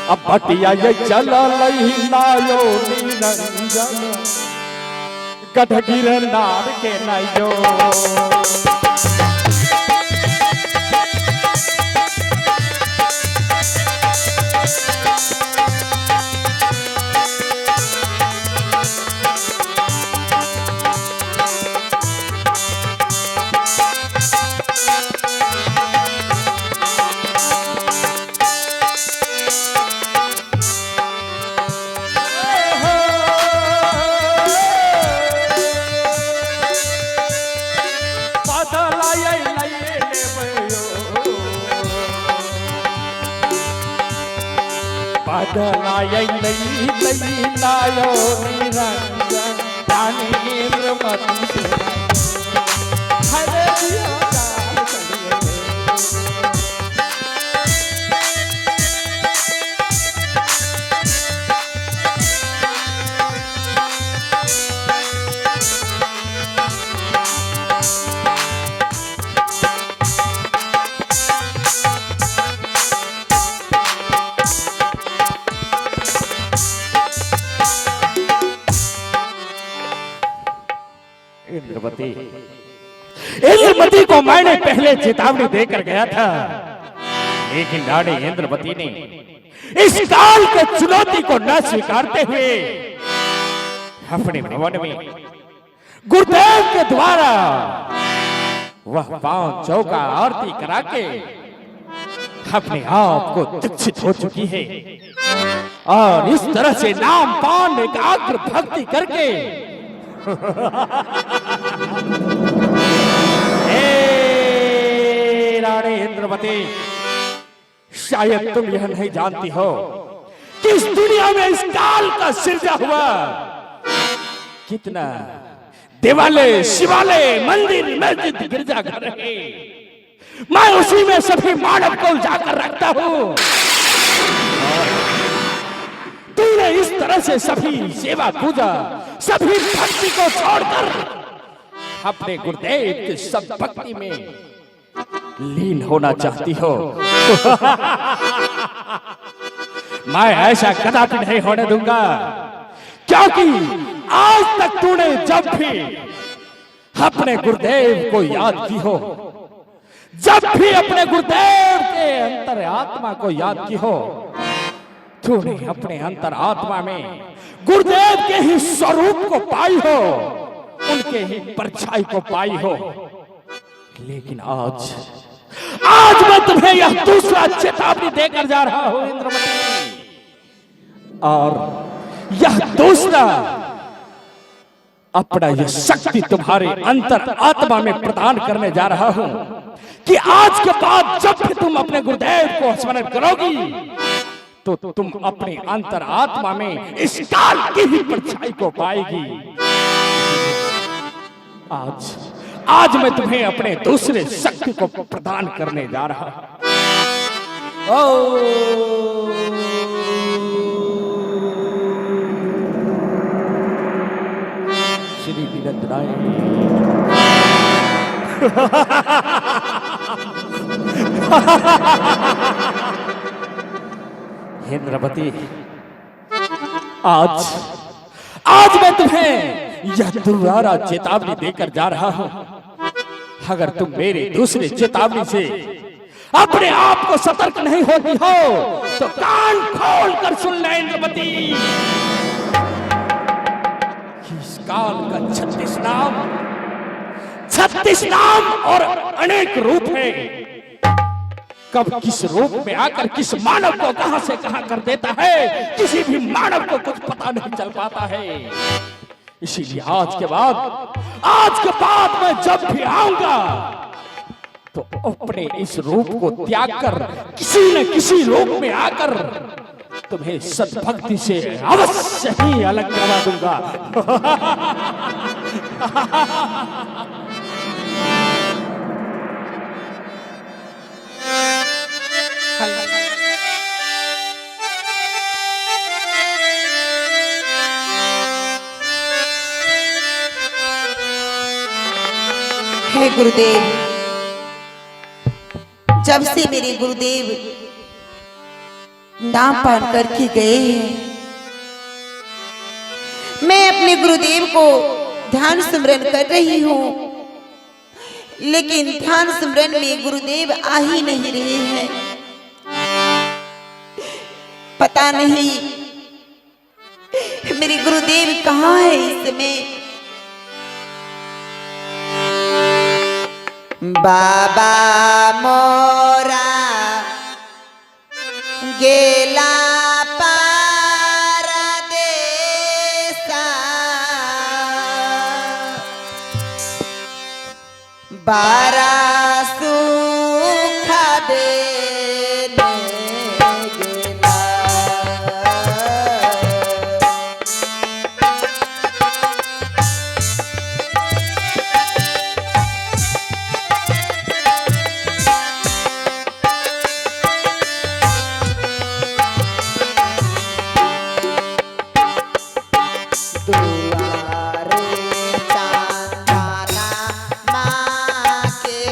अब बटिया ये चल नायो निरंजन गढ़ गिरनार के नयो बदलाय नहीं नायो निरंजन प्राणी हरे इंद्रमती को मैंने पहले चेतावनी देकर गया था, लेकिन रानी इंद्रमती ने इस काल के चुनौती को न स्वीकारते हुए अपने भवन में गुरुदेव के द्वारा वह पांव चौका आरती करा के अपने आप को दीक्षित हो चुकी है और इस तरह से नाम पान एकाग्र भक्ति करके रानी इंद्रमती, शायद तुम यह नहीं जानती हो कि इस दुनिया में इस काल का सिरजा हुआ कितना देवालय, शिवालय, मंदिर, मस्जिद, गिरजाघर है। मैं उसी में सभी मानव को जाकर रखता हूं। तूने इस तरह से सभी सेवा पूजा, सभी भक्ति को छोड़कर अपने गुरुदेव के सब भक्ति में लीन होना चाहती हो। मैं ऐसा कदापि नहीं होने दूंगा, क्योंकि आज तक तूने जब भी अपने गुरुदेव को याद की हो, जब भी अपने गुरुदेव के अंतर आत्मा को याद की हो, तूने अपने अंतर आत्मा में गुरुदेव के ही स्वरूप को पाई हो, उनके ही परछाई को पाई हो। लेकिन आज मैं तुम्हें यह दूसरा चेतावनी देकर जा रहा हूं इंद्रमती, और यह दूसरा अपना यह शक्ति तुम्हारे अंतर आत्मा में प्रदान करने जा रहा हूं कि आज के बाद जब भी तुम अपने गुरुदेव को स्मरण करोगी तो तुम अपने अंतर आत्मा में इस काल की ही परछाई को पाएगी। आज मैं तुम्हें अपने दूसरे शक्ति को प्रदान करने जा रहा हूं। श्री विरंजनाय इंद्रमती, आज मैं तुम्हें यह दोबारा चेतावनी देकर जा रहा हूं। अगर तुम मेरे दूसरे चेतावनी से अपने आप को सतर्क नहीं होती हो तो कान खोल कर सुन ले इंद्रमती। इस काल का 36 नाम और अनेक रूप है। कब किस रूप में आकर किस मानव को कहां से कहां कर देता है, किसी भी मानव को कुछ पता नहीं चल पाता है। इसीलिए आज के बाद मैं जब भी आऊंगा तो अपने इस रूप को त्याग कर किसी न किसी रूप में आकर तुम्हें सद्भक्ति से अवश्य ही अलग करवा दूंगा। हे गुरुदेव, जब से मेरे गुरुदेव नाम पान करके गए हैं। मैं अपने गुरुदेव को ध्यान सिमरन कर रही हूँ, लेकिन ध्यान सिमरन में गुरुदेव आ ही नहीं रहे हैं। पता नहीं मेरे गुरुदेव कहाँ है इस समय। बाबा मोरा गेला बारा सूखा देने गेला। दुआरे चांदना माँ के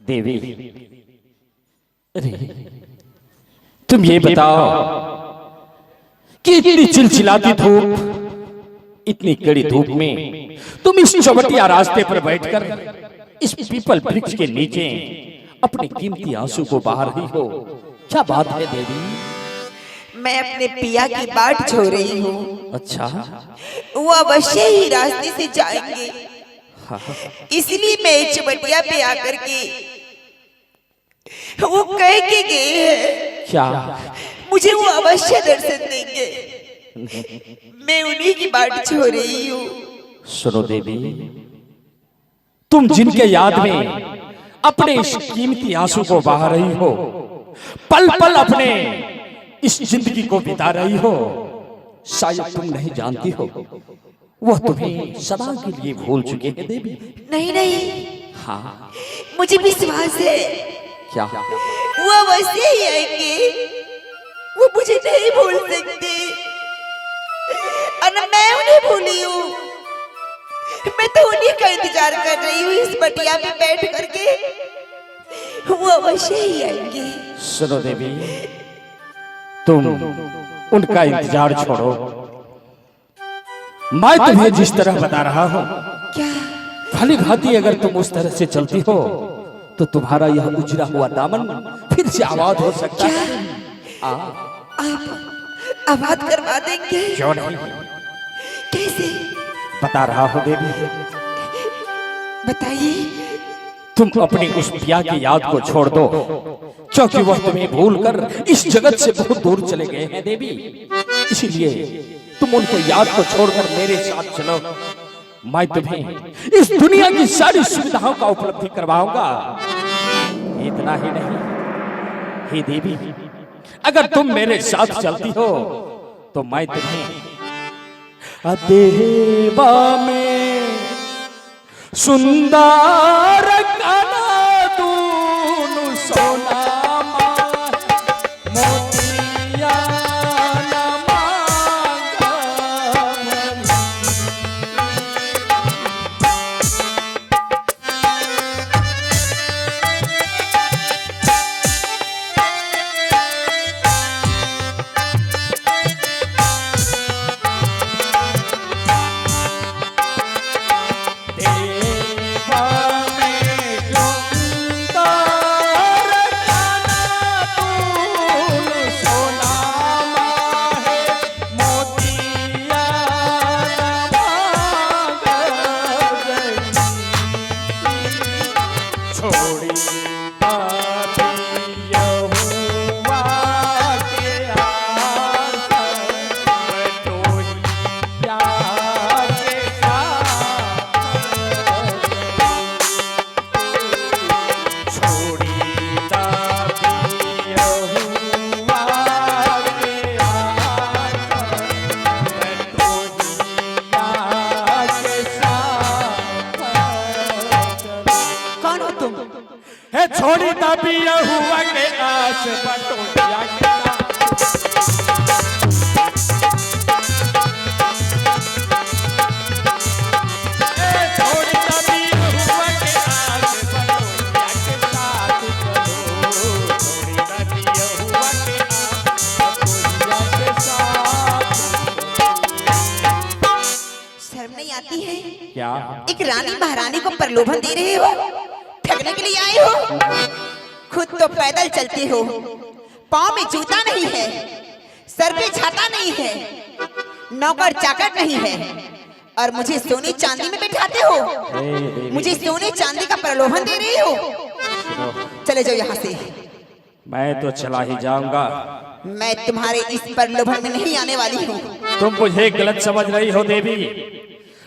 देवी, अरे तुम ये बताओ कि इतनी चिलचिलाती धूप, इतनी कड़ी धूप में तुम इस चौबटिया रास्ते पर बैठकर इस पीपल वृक्ष के नीचे अपने कीमती आंसू को बहा रही हो, क्या बात है देवी? मैं अपने पिया की बाट छो रही हूँ। अच्छा, वो अवश्य ही रास्ते से जाएंगे, हाँ। इसलिए मैं चौबटिया पे आकर के वो कह के गए हैं क्या? मुझे वो अवश्य दर्शन देंगे। मैं उन्हीं की बाट छो रही हूँ। सुनो देवी, तुम जिनके याद में अपने इस कीमती आंसू को बहा रही हो, पल पल अपने इस जिंदगी को बिता रही हो, शायद तुम नहीं जानती हो वह तुम्हें सदा के लिए भूल चुके हैं देवी। नहीं नहीं, हाँ, मुझे विश्वास है क्या? वो अवश्य ही आएंगे। वो मुझे नहीं भूल सकते और न मैं उन्हें भूली हूँ। मैं तो उन्हीं का इंतजार कर रही हूँ इस बटिया पे बैठ करके। वो अवश्य ही आएंगे। सुनो देवी, तुम उनका इंतजार छोड़ो, मैं तुम्हें जिस तरह बता रहा हूँ, क्या? भली भांति अगर तुम उस तरह से चलती हो तो तुम्हारा यह उजरा हुआ दामन फिर से आबाद हो सकता है। आप आबाद करवा देंगे? क्यों नहीं, कैसे? बता रहा हूँ देवी। बताइए। तुम अपनी उस पिया की याद को छोड़ दो, क्योंकि वह तुम्हें भूलकर इस जगत से बहुत दूर चले गए हैं देवी। इसलिए तुम उनको याद को छोड़कर मेरे साथ चलो। मैं तुम्हें इस दुनिया की सारी सुविधाओं का उपलब्धि करवाऊंगा। इतना ही नहीं, हे देवी, अगर तुम मेरे साथ चलती हो तो मैं तुम्हें देवा में सुंदर काना दूनु सोना मोतिया न मांगा। छोड़ी तबिया हुआ के आस बटोरिया के छोड़ी तबिया हुआ के आस बटोरिया के साथ चलो। छोड़ी तबिया हुआ के आस बटोरिया के साथ। शर्म नहीं आती है? क्या? एक रानी महारानी को प्रलोभन दे रहे हो? ठगने के लिए आए हो? खुद तो पैदल चलते हो, पाँव में जूता नहीं है, सर पे छाता नहीं है, नौकर चाकर नहीं है, और मुझे सोने चांदी में बैठाते हो। मुझे सोने चांदी का प्रलोभन दे रहे हो। चले जाओ यहाँ से। मैं तो चला ही जाऊंगा। मैं तुम्हारे इस प्रलोभन में नहीं आने वाली हूँ। तुम मुझे गलत समझ रही हो देवी।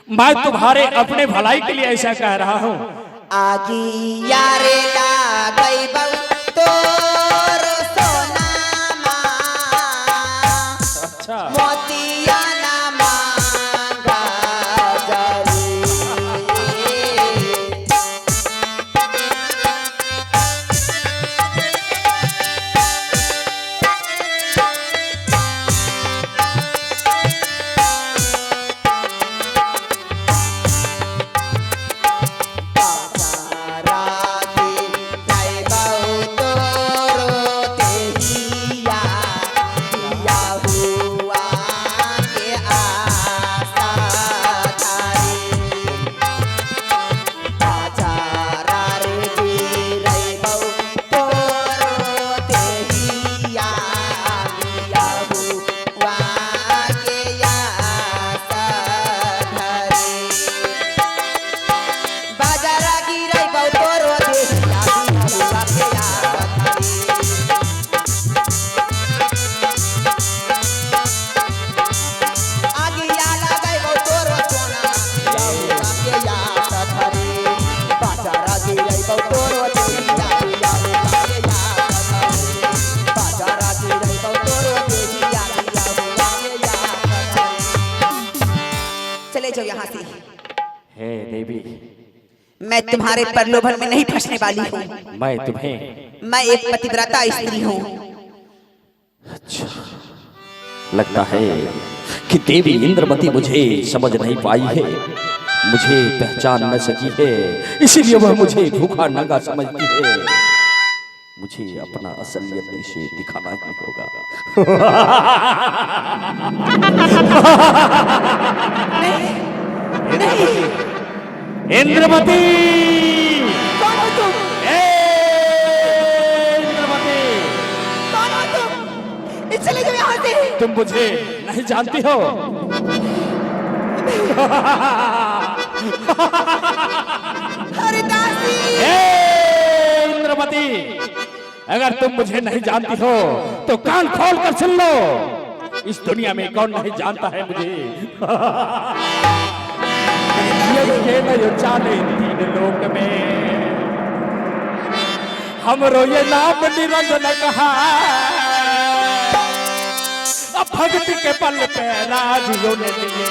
मैं तुम्हारे अपने भलाई के लिए ऐसा कह रहा हूँ। आगी यारे ला गई बहु तोर सोनामा। अच्छा। मोतिया ना मांगा जारी। जाओ यहाँ से। हे देवी, मैं तुम्हारे प्रलोभन में नहीं फंसने वाली हूँ। मैं एक पतिव्रता स्त्री हूँ। अच्छा, लगता है कि देवी इंद्रमती मुझे समझ नहीं पाई है, मुझे पहचान न सकी है, इसीलिए वह मुझे भूखा नंगा समझती है। मुझे अपना असलियत इसे दिखाना ही होगा। इंद्रमती, कौन हो तुम? इंद्रमती, कौन हो तुम? चले जाओ यहाँ से। तुम मुझे नहीं जानती हो? अरे दासी! इंद्रमती, अगर तुम मुझे नहीं जानती हो तो कान खोल कर सुन लो। इस दुनिया में कौन नहीं जानता है मुझे। ये जाने तीन लोक में हमरो ये नाम निरंजन कहा। अब भक्ति के पल पे राजियों ने दिए।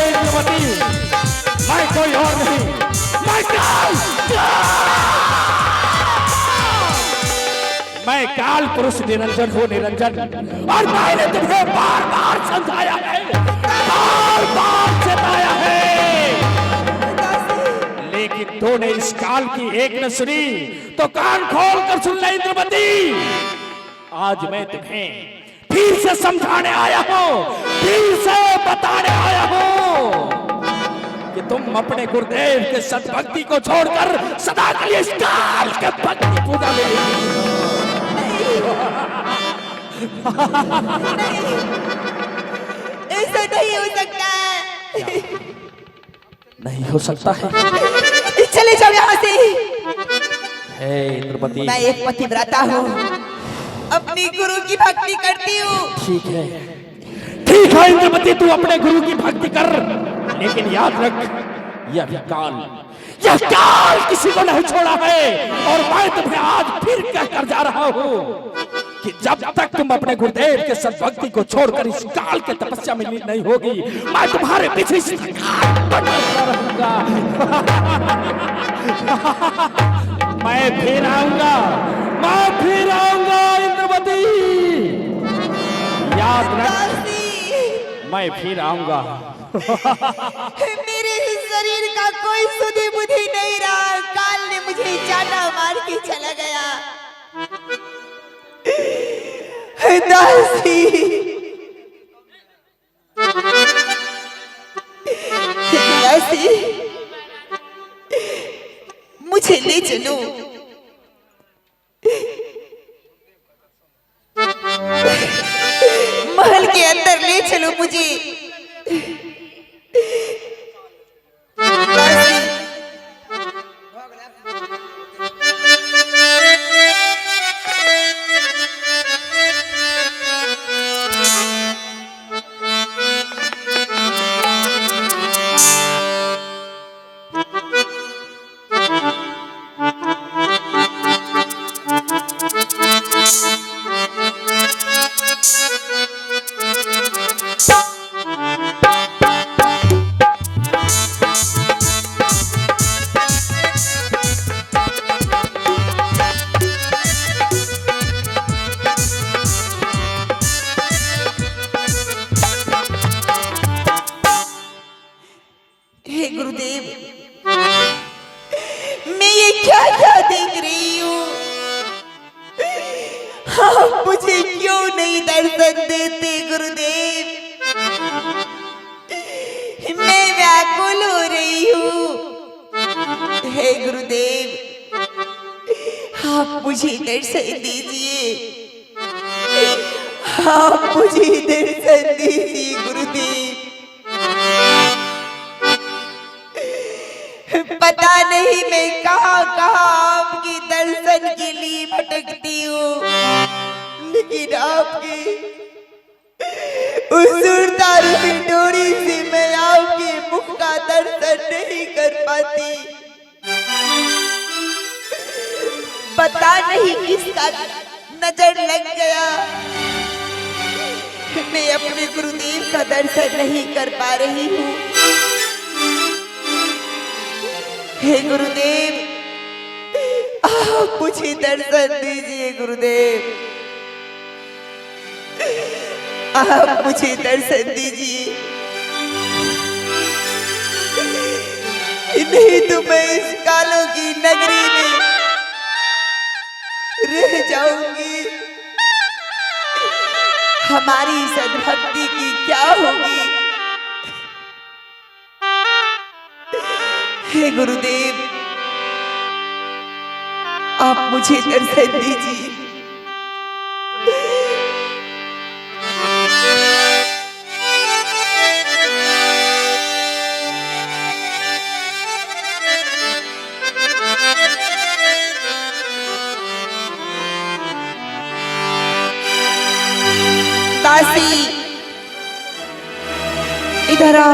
इंद्रमती, मैं कोई और नहीं, मैं काल पुरुष निरंजन हो निरंजन। और मैंने तुम्हें बार बार समझाया है, बार बार चेताया है, लेकिन तूने इस काल की एक न सुनी। तो कान खोल कर सुन ले इंद्रमती, आज मैं तुम्हें फिर से समझाने आया हूं, फिर से बताने आया हूं कि तुम अपने गुरुदेव के सद्भक्ति को छोड़कर सदा के लिए इस काल के भक्ति पूजा में ऐसा नहीं हो सकता। नहीं हो सकता है। चले जाओ यहाँ से। हे इंद्रमती, मैं एक पतिव्रता हूँ, अपनी गुरु की भक्ति करती हूँ। ठीक है इंद्रमती, तू अपने गुरु की भक्ति कर, लेकिन याद रख यह काल किसी को नहीं छोड़ा है। और मैं तुम्हें आज फिर कहकर जा रहा हूँ कि जब तक तुम अपने गुरुदेव के सद्भक्ति को छोड़कर इस काल के तपस्या में लीन नहीं होगी, मैं तुम्हारे पीछे रहूंगा। मैं फिर आऊंगा इंद्रमती, याद रख, मैं फिर आऊंगा। मेरे शरीर का कोई सुधी बुद्धि नहीं रहा। काल ने मुझे चाटा मार के चला गया। दासी, दासी, मुझे ले चलो। महल के अंदर ले चलो मुझे। गुरुदेव, मैं ये क्या क्या देख रही हूँ? आप मुझे क्यों नहीं दर्शन देते गुरुदेव? मैं व्याकुल हो रही हूँ। हे गुरुदेव, आप मुझे दर्शन दीजिए, आप मुझे दर्शन दीजिए गुरुदेव। पता नहीं मैं कहाँ कहाँ आपके दर्शन के लिए भटकती हूँ, लेकिन आपके उस सुरतारूपी डोरी से मैं आपके मुख का दर्शन नहीं कर पाती। पता नहीं किसका नजर लग गया। मैं अपने गुरुदेव का दर्शन नहीं कर पा रही हूँ। हे गुरुदेव, आप मुझे दर्शन दीजिए गुरुदेव, आप मुझे दर्शन दीजिए, नहीं तो मैं इस कालों की नगरी में रह जाऊंगी। हमारी सद्भक्ति की क्या होगी। हे गुरुदेव, आप मुझे दर्शन दीजिए। दासी, इधर आ।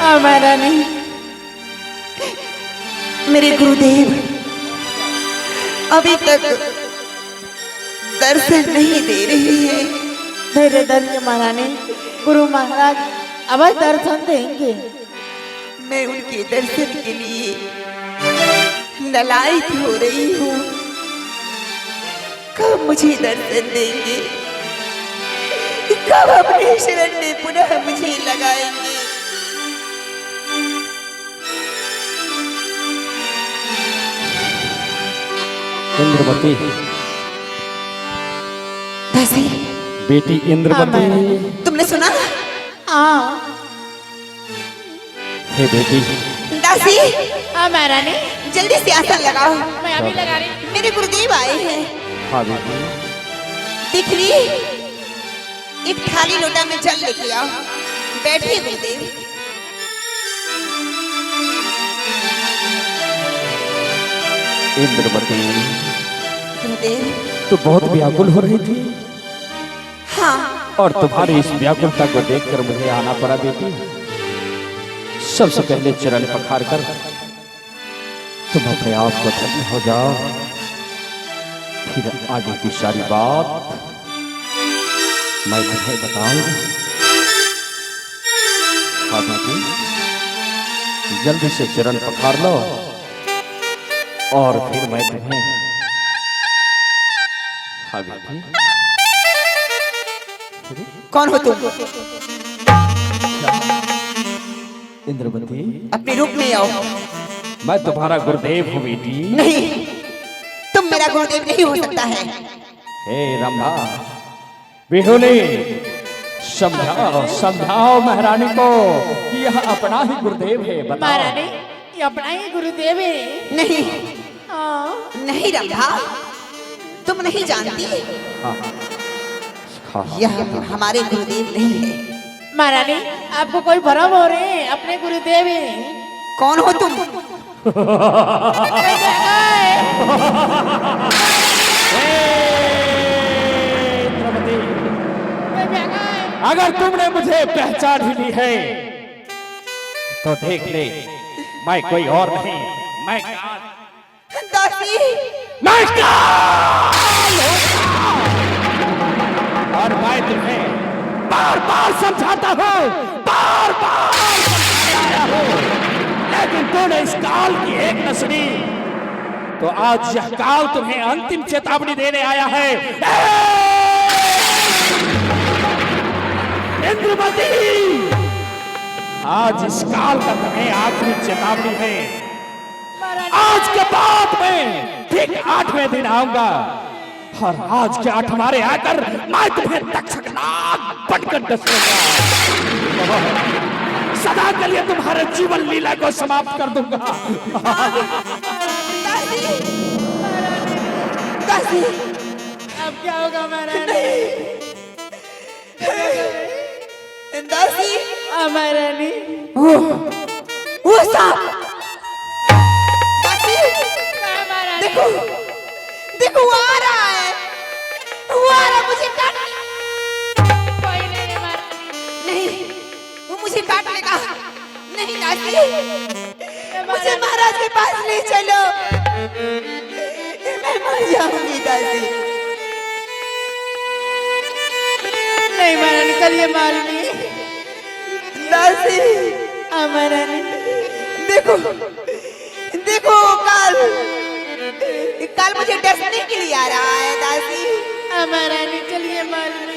हमारा नहीं, मेरे गुरुदेव अभी तक दर्शन नहीं दे रहे हैं। धैर्य धैर्य महारानी, गुरु महाराज अब दर्शन देंगे। मैं उनके दर्शन के लिए ललायित हो रही हूँ। कब मुझे दर्शन देंगे, कब अपने शरण में पुनः मुझे लगाएंगे। इंद्रवती, दासी, बेटी इंद्रवती, तुमने सुना? हाँ हे बेटी। दासी, महारानी, जल्दी से आसन लगाओ। मैं अभी लगा रही। मेरे गुरुदेव आए हैं। हाँ बेटी। दिख रही, एक थाली लोटा में जल लेके आओ। बैठिए गुरुदेव। इंद्रवती, गुरुदेव, तू बहुत व्याकुल हो रही थी। हाँ, और तुम्हारी इस व्याकुलता को देखकर मुझे आना पड़ा बेटी। सबसे पहले चरण पखार कर तुम अपने आप को धन्य हो जाओ, फिर आगे की सारी बात मैं तुम्हें बताऊंगा। हाँ बेटी, जल्दी से चरण पखार लो और फिर मैं तुम्हें। हाँ बेटी। कौन हो तुम? इंद्रवती, अपने रूप में आओ। मैं तुम्हारा गुरुदेव हूँ बेटी। नहीं, तुम मेरा गुरुदेव नहीं हो सकता है। हे रंभा, बिहुली, समझाओ समझाओ महारानी को कि यह अपना ही गुरुदेव है। बताओ। महारानी, ये अपना ही गुरुदेव है। नहीं, हाँ, नहीं रंभा, तुम नहीं जानती। हाँ, हाँ, यह हमारे गुरुदेव नहीं है। महारानी, आपको कोई भ्रम हो रहे हैं, अपने गुरुदेव है। कौन हो तुम? कोई देखा है? इंद्रवती, कोई देखा है? अगर तुमने मुझे पहचान ही ली है तो देख ले, मैं कोई और नहीं, मैं काल। दासी, मैं काल हूँ। और मैं तुम्हें बार बार समझाता हूँ, बार बार समझाता आया हूँ, लेकिन तूने इस काल की एक न सुनी। तो आज यह काल तुम्हें अंतिम चेतावनी देने आया है। इंद्रवती, आज इस काल का तुम्हें आखिरी चेतावनी है। आज के बाद में ठीक 8वें दिन आऊंगा और आज के 8वां आकर मैं तुम्हें तक्षक नाग बनकर डसूंगा। सदा के लिए तुम्हारे जीवन लीला को समाप्त कर दूंगा। दासी, दासी, अब क्या होगा महारानी? दासी, महारानी, वो सांप। दासी, महारानी, देखो, देखो वो आ रहा है, वो आ रहा, मुझे काट। कोई नहीं है महारानी। नहीं, वो मुझे काट लेगा। नहीं दासी, मुझे महाराज के पास ले चलो, मैं मर जाऊंगी दासी। चलिए महारानी। दासी महारानी देखो देखो काल काल मुझे डसने के लिए आ रहा है दासी। महारानी चलिए महारानी।